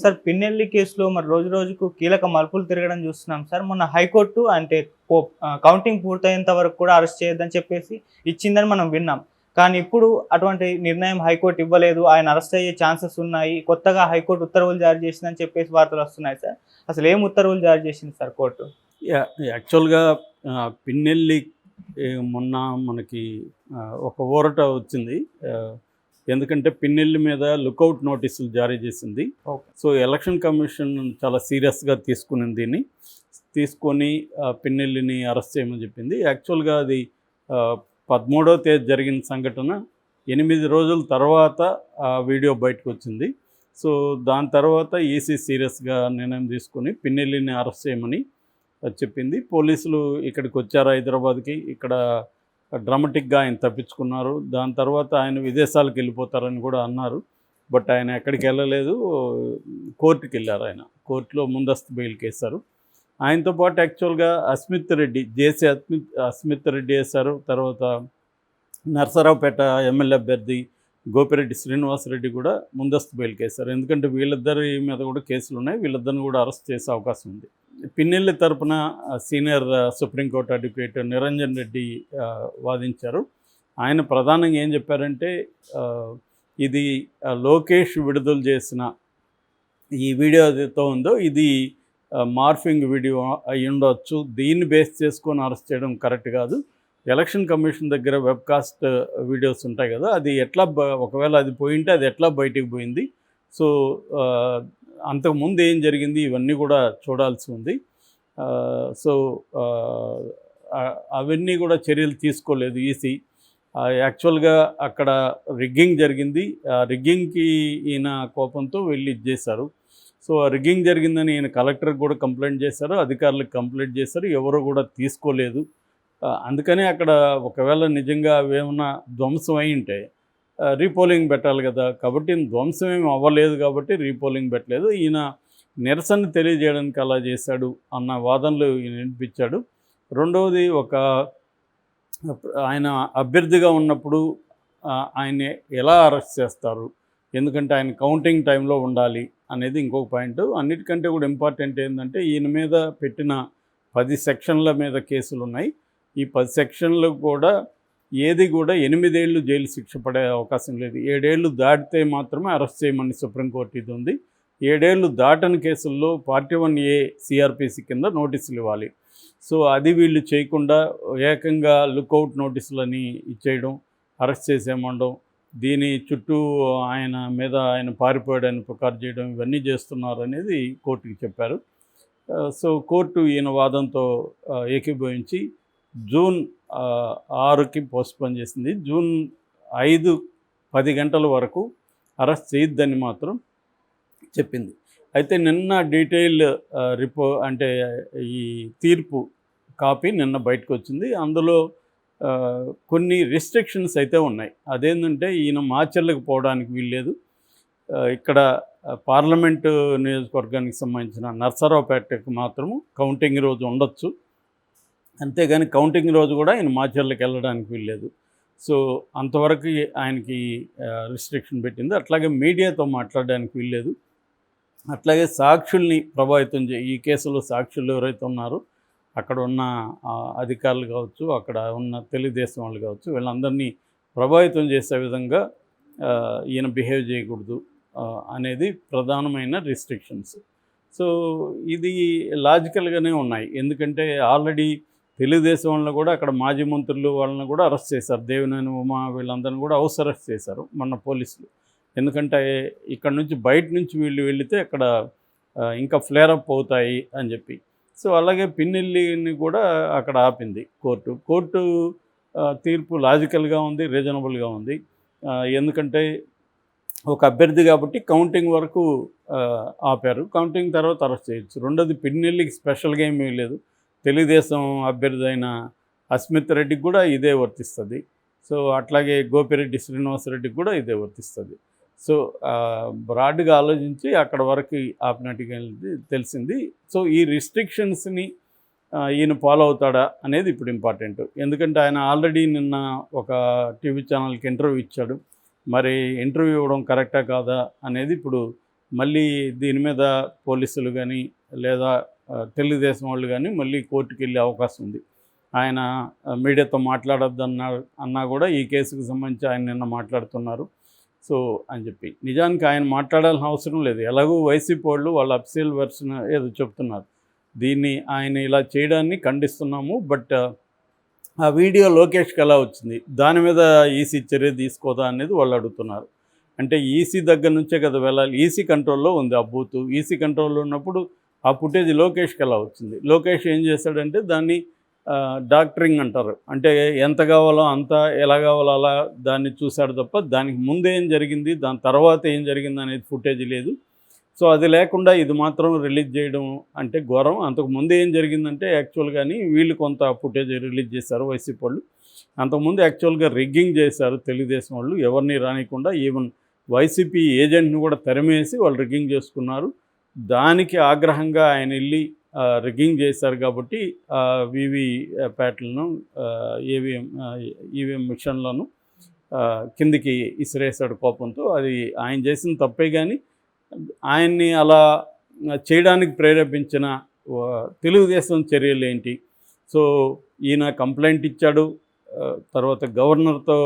Sir Pinnelli కేసులో మరి రోజు రోజుకు కీలక మలుపులు తిరగడం చూస్తున్నాం సార్. మొన్న హైకోర్టు అంటే కౌంటింగ్ పూర్తయ్యేంత వరకు కూడా అరెస్ట్ చేయొద్దని చెప్పేసి ఇచ్చిందని మనం విన్నాం. కానీ ఇప్పుడు అటువంటి నిర్ణయం హైకోర్టు ఇవ్వలేదు. ఆయన అరెస్ట్ అయ్యే ఛాన్సెస్ ఉన్నాయి. కొత్తగా హైకోర్టు ఉత్తర్వులు జారీ చేసిందని చెప్పేసి వార్తలు వస్తున్నాయి సార్. అసలు ఏం ఉత్తర్వులు జారీ చేసింది సార్ కోర్టు? యాక్చువల్‌గా పిన్నెల్లి మొన్న మనకి ఒక ఊరట వచ్చింది. ఎందుకంటే పిన్నెల్లి మీద లుకౌట్ నోటీసులు జారీ చేసింది. ఓకే. సో ఎలక్షన్ కమిషన్ చాలా సీరియస్గా తీసుకునింది దీన్ని. తీసుకొని పిన్నెల్లిని అరెస్ట్ చేయమని చెప్పింది. యాక్చువల్గా అది 13వ తేదీ జరిగిన సంఘటన. 8 రోజుల తర్వాత ఆ వీడియో బయటకు వచ్చింది. సో దాని తర్వాత ఈసీ సీరియస్గా నిర్ణయం తీసుకొని పిన్నెల్లిని అరెస్ట్ చేయమని చెప్పింది. పోలీసులు ఇక్కడికి వచ్చారు హైదరాబాద్కి. ఇక్కడ డ్రామాటిక్గా ఆయన తప్పించుకున్నారు. దాని తర్వాత ఆయన విదేశాలకు వెళ్ళిపోతారని కూడా అన్నారు. బట్ ఆయన ఎక్కడికి వెళ్ళలేదు, కోర్టుకి వెళ్ళారు. ఆయన కోర్టులో ముందస్తు బెయిల్కి వేశారు. ఆయనతో పాటు యాక్చువల్గా అస్మిత్ రెడ్డి, జేసీ అస్మిత్ రెడ్డి వేశారు. తర్వాత నరసరావుపేట ఎమ్మెల్యే అభ్యర్థి గోపిరెడ్డి శ్రీనివాసరెడ్డి కూడా ముందస్తు బెయిల్కి వేశారు. ఎందుకంటే వీళ్ళిద్దరి మీద కూడా కేసులు ఉన్నాయి. వీళ్ళిద్దరిని కూడా అరెస్ట్ చేసే అవకాశం ఉంది. పిన్నెల్లి తరపున senior supreme court advocate Niranjan Reddy వాదించారు. ఆయన ప్రధానంగా ఏం చెప్పారంటే, ఇది లోకేష్ విడుదల చేసిన ఈ వీడియో ఏదైతే ఉందో ఇది మార్ఫింగ్ వీడియో అయి ఉండవచ్చు. దీన్ని బేస్ చేసుకొని అరెస్ట్ చేయడం కరెక్ట్ కాదు. ఎలక్షన్ కమిషన్ దగ్గర వెబ్కాస్ట్ వీడియోస్ ఉంటాయి కదా, అది ఎట్లా ఒకవేళ అది పోయింటే అది ఎట్లా బయటికి పోయింది, సో అంతకుముందు ఏం జరిగింది ఇవన్నీ కూడా చూడాల్సి ఉంది. సో అవన్నీ కూడా చర్యలు తీసుకోలేదు ఈసీ. యాక్చువల్గా అక్కడ రిగ్గింగ్ జరిగింది. ఆ రిగ్గింగ్కి ఈయన కోపంతో వెళ్ళి ఇచ్చేశారు. సో ఆ రిగ్గింగ్ జరిగిందని ఈయన కలెక్టర్కి కూడా కంప్లైంట్ చేశారు, అధికారులకు కంప్లైంట్ చేశారు, ఎవరు కూడా తీసుకోలేదు. అందుకని అక్కడ ఒకవేళ నిజంగా అవేమన్నా ధ్వంసం అయి ఉంటే రీపోలింగ్ పెట్టాలి కదా, కాబట్టి ధ్వంసం ఏమి అవ్వలేదు కాబట్టి రీపోలింగ్ పెట్టలేదు. ఈయన నిరసన తెలియజేయడానికి అలా చేశాడు అన్న వాదనలు ఈయన వినిపించాడు. రెండవది, ఆయన అభ్యర్థిగా ఉన్నప్పుడు ఆయన ఎలా అరెస్ట్ చేస్తారు, ఎందుకంటే ఆయన కౌంటింగ్ టైంలో ఉండాలి అనేది ఇంకొక పాయింట్. అన్నిటికంటే కూడా ఇంపార్టెంట్ ఏంటంటే ఈయన మీద పెట్టిన 10 సెక్షన్ల మీద కేసులు ఉన్నాయి. ఈ 10 సెక్షన్లు కూడా ఏది కూడా 8 ఏళ్ళు జైలు శిక్ష పడే అవకాశం లేదు. 7 ఏళ్ళు దాటితే మాత్రమే అరెస్ట్ చేయమని సుప్రీంకోర్టు ఇది ఉంది. 7 ఏళ్ళు దాటని కేసుల్లో 41A సిఆర్పిసి కింద నోటీసులు ఇవ్వాలి. సో అది వీళ్ళు చేయకుండా ఏకంగా లుకౌట్ నోటీసులని ఇచ్చేయడం, అరెస్ట్ చేసేయమండం, దీని చుట్టూ ఆయన పారిపోయాడని పుకారు చేయడం, ఇవన్నీ చేస్తున్నారు అనేది కోర్టుకి చెప్పారు. సో కోర్టు ఈయన వాదంతో ఏకీభవించి జూన్ 6కి పోస్ట్పోన్ చేసింది. జూన్ 5 10 గంటల వరకు అరెస్ట్ చేయొద్దని మాత్రం చెప్పింది. అయితే నిన్న డీటెయిల్ అంటే ఈ తీర్పు కాపీ నిన్న బయటకు వచ్చింది. అందులో కొన్ని రిస్ట్రిక్షన్స్ అయితే ఉన్నాయి. అదేంటంటే ఈయన మాచర్లకు పోవడానికి వీల్లేదు. ఇక్కడ పార్లమెంటు నియోజకవర్గానికి సంబంధించిన నర్సరావుపేటకు మాత్రము కౌంటింగ్ రోజు ఉండొచ్చు, అంతేగాని కౌంటింగ్ రోజు కూడా ఆయన మాచర్లకు వెళ్ళడానికి వీల్లేదు. సో అంతవరకు ఆయనకి రిస్ట్రిక్షన్ పెట్టింది. అట్లాగే మీడియాతో మాట్లాడడానికి వీల్లేదు. అట్లాగే సాక్షుల్ని ప్రభావితం ఈ కేసులో సాక్షులు ఎవరైతే ఉన్నారో అక్కడ ఉన్న అధికారులు కావచ్చు, అక్కడ ఉన్న తెలుగుదేశం వాళ్ళు కావచ్చు, వీళ్ళందరినీ ప్రభావితం చేసే విధంగా ఈయన బిహేవ్ చేయకూడదు అనేది ప్రధానమైన రిస్ట్రిక్షన్స్. సో ఇది లాజికల్గానే ఉన్నాయి. ఎందుకంటే ఆల్రెడీ తెలుగుదేశం వాళ్ళని కూడా అక్కడ మాజీ మంత్రులు వాళ్ళని కూడా అరెస్ట్ చేశారు. దేవినేని ఉమా వీళ్ళందరినీ కూడా హౌస్ అరెస్ట్ చేశారు మొన్న పోలీసులు. ఎందుకంటే ఇక్కడ నుంచి బయట నుంచి వీళ్ళు వెళితే అక్కడ ఇంకా ఫ్లేరప్ అవుతాయి అని చెప్పి. సో అలాగే పిన్నెల్లిని కూడా అక్కడ ఆపింది కోర్టు. తీర్పు లాజికల్గా ఉంది, రీజనబుల్గా ఉంది. ఎందుకంటే ఒక అభ్యర్థి కాబట్టి కౌంటింగ్ వరకు ఆపారు, కౌంటింగ్ తర్వాత అరెస్ట్ చేయొచ్చు. రెండోది, పిన్నెల్లికి స్పెషల్గా ఏమీ లేదు. తెలుగుదేశం అభ్యర్థి అయిన అస్మిత్ రెడ్డికి కూడా ఇదే వర్తిస్తుంది. సో అట్లాగే గోపిరెడ్డి శ్రీనివాసరెడ్డికి కూడా ఇదే వర్తిస్తుంది. సో బ్రాడ్గా ఆలోచించి అక్కడ వరకు ఆపినట్టుగా తెలిసింది. సో ఈ రిస్ట్రిక్షన్స్ని ఈయన ఫాలో అవుతాడా అనేది ఇప్పుడు ఇంపార్టెంట్. ఎందుకంటే ఆయన ఆల్రెడీ నిన్న ఒక టీవీ ఛానల్కి ఇంటర్వ్యూ ఇచ్చాడు. మరి ఇంటర్వ్యూ ఇవ్వడం కరెక్టా కాదా అనేది ఇప్పుడు మళ్ళీ దీని మీద పోలీసులు కానీ లేదా తెలుగుదేశం వాళ్ళు కానీ మళ్ళీ కోర్టుకు వెళ్ళే అవకాశం ఉంది. ఆయన మీడియాతో అన్నా కూడా ఈ కేసుకు సంబంధించి ఆయన నిన్న మాట్లాడుతున్నారు. సో అని చెప్పి నిజానికి ఆయన మాట్లాడాల్సిన అవసరం లేదు. ఎలాగో వైసీపీ వాళ్ళు వాళ్ళ అఫీషియల్ వెర్షన్ ఏదో చెప్తున్నారు. దీన్ని ఆయన ఇలా చేయడాన్ని ఖండిస్తున్నాము. బట్ ఆ వీడియో లోకేష్కి ఎలా వచ్చింది, దాని మీద ఈసీ చర్య తీసుకోదా అనేది వాళ్ళు అడుగుతున్నారు. అంటే ఈసీ దగ్గర నుంచే కదా వెళ్ళాలి. ఈసీ కంట్రోల్లో ఉంది ఆ బూత్. ఈసీ కంట్రోల్లో ఉన్నప్పుడు ఆ ఫుటేజ్ లోకేష్కి ఎలా వచ్చింది? లోకేష్ ఏం చేశాడంటే దాన్ని డాక్టరింగ్ అంటారు. అంటే ఎంత కావాలో అంత, ఎలా కావాలో అలా దాన్ని చూశాడు తప్ప దానికి ముందు ఏం జరిగింది, దాని తర్వాత ఏం జరిగింది అనేది ఫుటేజ్ లేదు. సో అది లేకుండా ఇది మాత్రం రిలీజ్ చేయడం అంటే ఘోరం. అంతకుముందు ఏం జరిగిందంటే యాక్చువల్గాని వీళ్ళు కొంత ఫుటేజ్ రిలీజ్ చేశారు వైసీపీ వాళ్ళు. అంతకుముందు యాక్చువల్గా రిగ్గింగ్ చేశారు తెలుగుదేశం వాళ్ళు, ఎవరిని రానికుండా. ఈవెన్ వైసీపీ ఏజెంట్ని కూడా తరిమేసి వాళ్ళు రిగ్గింగ్ చేసుకున్నారు. దానికి ఆగ్రహంగా ఆయన వెళ్ళి రిగ్గింగ్ చేశారు కాబట్టి వివి ప్యాట్లను ఈవీఎం మిషన్లను కిందికి ఇసిరేశాడు కోపంతో. అది ఆయన చేసిన తప్పే, కానీ ఆయన్ని అలా చేయడానికి ప్రేరేపించిన తెలుగుదేశం చర్యలు ఏంటి? సో ఈయన కంప్లైంట్ ఇచ్చాడు, తర్వాత గవర్నర్తో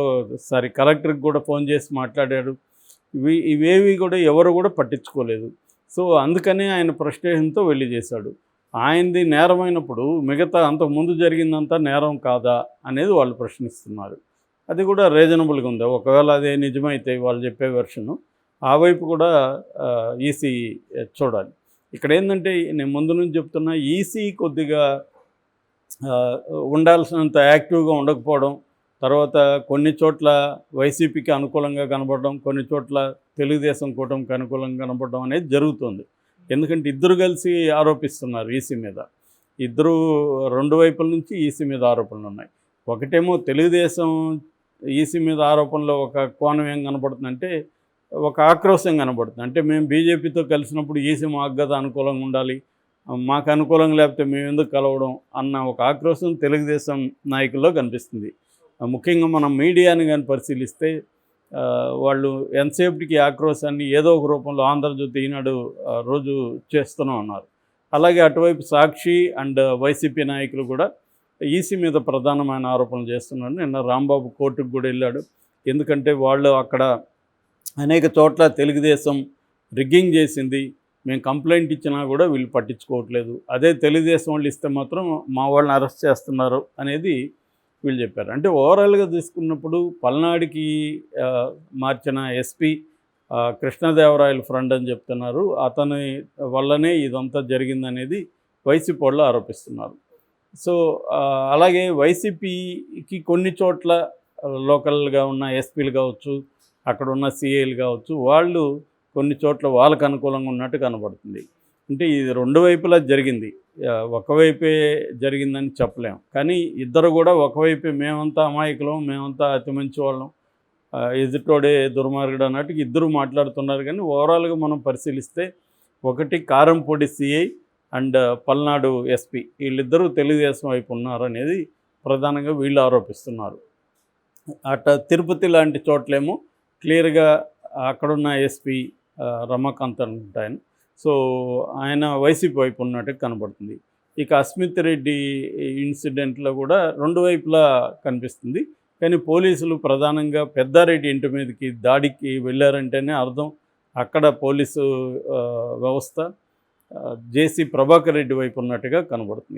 కలెక్టర్కి కూడా ఫోన్ చేసి మాట్లాడాడు. ఇవేవి కూడా ఎవరు కూడా పట్టించుకోలేదు. సో అందుకనే ఆయన ఫ్రస్ట్రేషన్తో వెళ్ళి చేశాడు. ఆయనది నేరమైనప్పుడు మిగతా అంతకుముందు జరిగిందంతా నేరం కాదా అనేది వాళ్ళు ప్రశ్నిస్తున్నారు. అది కూడా రీజనబుల్గా ఉంది. ఒకవేళ అదే నిజమైతే వాళ్ళు చెప్పే వెర్షను, ఆ వైపు కూడా ఈసీ చూడాలి. ఇక్కడ ఏంటంటే నేను ముందు నుంచి చెప్తున్నా, ఈసీ కొద్దిగా ఉండాల్సినంత యాక్టివ్గా ఉండకపోవడం, తర్వాత కొన్ని చోట్ల వైసీపీకి అనుకూలంగా కనబడడం, కొన్ని చోట్ల తెలుగుదేశం కూటమికి అనుకూలంగా కనబడడం అనేది జరుగుతుంది. ఎందుకంటే ఇద్దరు కలిసి ఆరోపిస్తున్నారు ఈసీ మీద. ఇద్దరు రెండు వైపుల నుంచి ఈసీ మీద ఆరోపణలు ఉన్నాయి. ఒకటేమో తెలుగుదేశం ఈసీ మీద ఆరోపణలో ఒక కోణం ఏం కనబడుతుందంటే, ఒక ఆక్రోశం కనబడుతుంది. అంటే మేము బీజేపీతో కలిసినప్పుడు ఈసీ మాకు కదా అనుకూలంగా ఉండాలి, మాకు అనుకూలంగా లేకపోతే మేము ఎందుకు కలవడం అన్న ఒక ఆక్రోశం తెలుగుదేశం నాయకుల్లో కనిపిస్తుంది. ముఖ్యంగా మనం మీడియాని కానీ పరిశీలిస్తే వాళ్ళు ఎంతసేపటికి ఆక్రోశాన్ని ఏదో ఒక రూపంలో ఆంధ్రజ్యోతి, ఈనాడు రోజు చేస్తూనే ఉన్నారు. అలాగే అటువైపు సాక్షి అండ్ వైసీపీ నాయకులు కూడా ఈసీ మీద ప్రధానమైన ఆరోపణలు చేస్తున్నారు. నిన్న రాంబాబు కోర్టుకు కూడా వెళ్ళాడు. ఎందుకంటే వాళ్ళు అక్కడ అనేక చోట్ల తెలుగుదేశం రిగ్గింగ్ చేసింది, మేము కంప్లైంట్ ఇచ్చినా కూడా వీళ్ళు పట్టించుకోవట్లేదు, అదే తెలుగుదేశం వాళ్ళు ఇస్తే మాత్రం మా వాళ్ళని అరెస్ట్ చేస్తున్నారు అనేది వీళ్ళు చెప్పారు. అంటే ఓవరాల్గా తీసుకున్నప్పుడు పల్నాడుకి మార్చిన ఎస్పీ కృష్ణదేవరాయల ఫ్రెండ్ అని చెప్తున్నారు. అతని వల్లనే ఇదంతా జరిగిందనేది వైసీపీ వాళ్ళు ఆరోపిస్తున్నారు. సో అలాగే వైసీపీకి కొన్ని చోట్ల లోకల్గా ఉన్న ఎస్పీలు కావచ్చు, అక్కడ ఉన్న సిఐలు కావచ్చు, వాళ్ళు కొన్ని చోట్ల వాళ్ళకు అనుకూలంగా ఉన్నట్టు కనబడుతుంది. అంటే ఇది రెండు వైపులా జరిగింది, ఒకవైపే జరిగిందని చెప్పలేము. కానీ ఇద్దరు కూడా ఒకవైపే మేమంతా అమాయకులం, మేమంతా అతి మంచి వాళ్ళం, ఎదుటోడే దుర్మార్గుడు అన్నట్టు ఇద్దరు మాట్లాడుతున్నారు. కానీ ఓవరాల్గా మనం పరిశీలిస్తే ఒకటి కారంపొడి సిఐ అండ్ పల్నాడు ఎస్పీ, వీళ్ళిద్దరూ తెలుగుదేశం వైపు ఉన్నారనేది ప్రధానంగా వీళ్ళు ఆరోపిస్తున్నారు. తిరుపతి లాంటి చోట్లేమో క్లియర్గా అక్కడున్న ఎస్పీ రమాకాంత్ అనుకుంటాయని, సో ఆయన వైసీపీ వైపు ఉన్నట్టు కనబడుతుంది. ఇక అస్మిత్ రెడ్డి ఇన్సిడెంట్లో కూడా రెండు వైపులా కనిపిస్తుంది. కానీ పోలీసులు ప్రధానంగా పెద్దారెడ్డి ఇంటి మీదకి దాడికి వెళ్ళారంటేనే అర్థం అక్కడ పోలీసు వ్యవస్థ జేసీ ప్రభాకర్ రెడ్డి వైపు ఉన్నట్టుగా కనబడుతుంది.